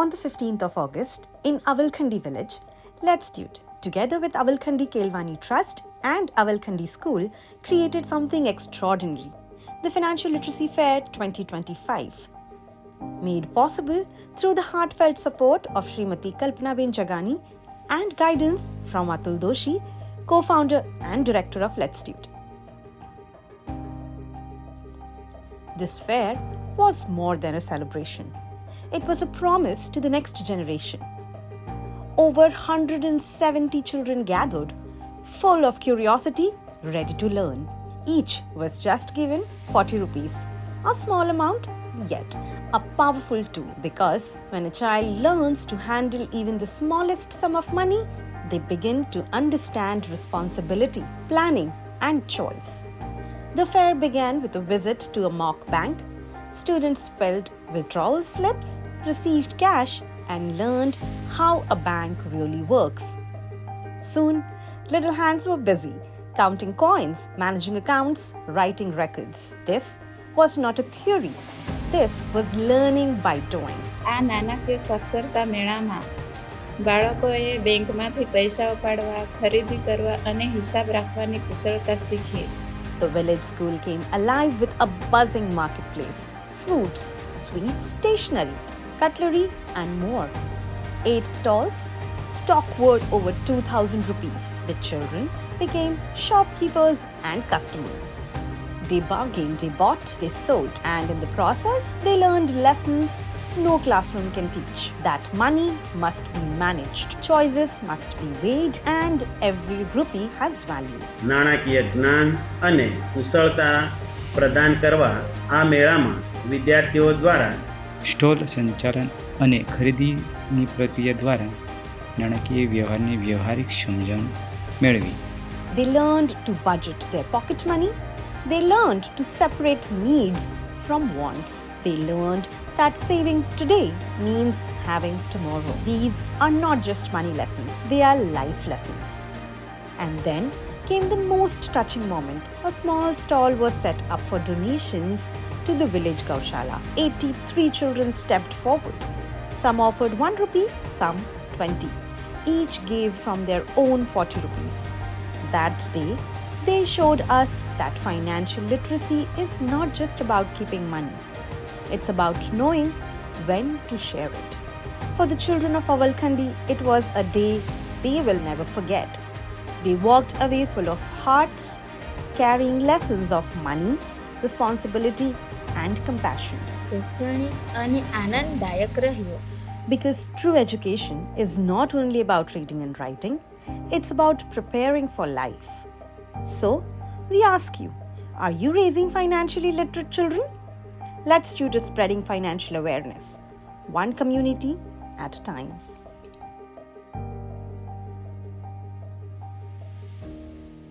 On the 15th of August, in Avalkhandi village, Letstute, together with Avalkhandi Kelvani Trust and Avalkhandi School, created something extraordinary, the Financial Literacy Fair 2025. Made possible through the heartfelt support of Srimati Kalpana Jagani and guidance from Atul Doshi, co-founder and director of Letstute. This fair was more than a celebration. It was a promise to the next generation. Over 170 children gathered, full of curiosity, ready to learn. Each was just given 40 rupees, a small amount, yet a powerful tool, because when a child learns to handle even the smallest sum of money, they begin to understand responsibility, planning, and choice. The fair began with a visit to a mock bank. Students filled withdrawal slips, received cash, and learned how a bank really works. Soon, little hands were busy, counting coins, managing accounts, writing records. This was not a theory. This was learning by doing. આ નાણાકીય સાક્ષરતા મેળામાં બાળકોએ બેંકમાંથી પૈસા ઉપાડવા, ખરીદી કરવા અને હિસાબ રાખવાની કુશળતા શીખી. The village school came alive with a buzzing marketplace. Fruits, sweets, stationery, cutlery, and more. 8 stalls, stock worth over 2,000 rupees. The children became shopkeepers and customers. They bargained, they bought, they sold, and in the process, they learned lessons no classroom can teach. That money must be managed, choices must be weighed, and every rupee has value. નાણાકીય જ્ઞાન અને કુશળતા પ્રદાન કરવા આ મેળામાં વિદ્યાર્થીઓ દ્વારા સ્ટોલ સંચાલન અને ખરીદીની પ્રક્રિયા દ્વારા નાણાકીય વ્યવહારની વ્યવહારિક સમજણ મેળવી. They learned to budget their pocket money. They learned to separate needs from wants. They learned that saving today means having tomorrow. These are not just money lessons, they are life lessons. And then came the most touching moment. A small stall was set up for donations to the village Gaushala. 83 children stepped forward. Some offered 1 rupee, some 20. Each gave from their own 40 rupees. That day, they showed us that financial literacy is not just about keeping money. It's about knowing when to share it. For the children of Avalkhandi, it was a day they will never forget. They walked away full of hearts, carrying lessons of money, responsibility, and compassion. શૈક્ષણિક અને આનંદદાયક રહ્યો. Because true education is not only about reading and writing, it's about preparing for life. So, we ask you, are you raising financially literate children? Letstute is spreading financial awareness, one community at a time.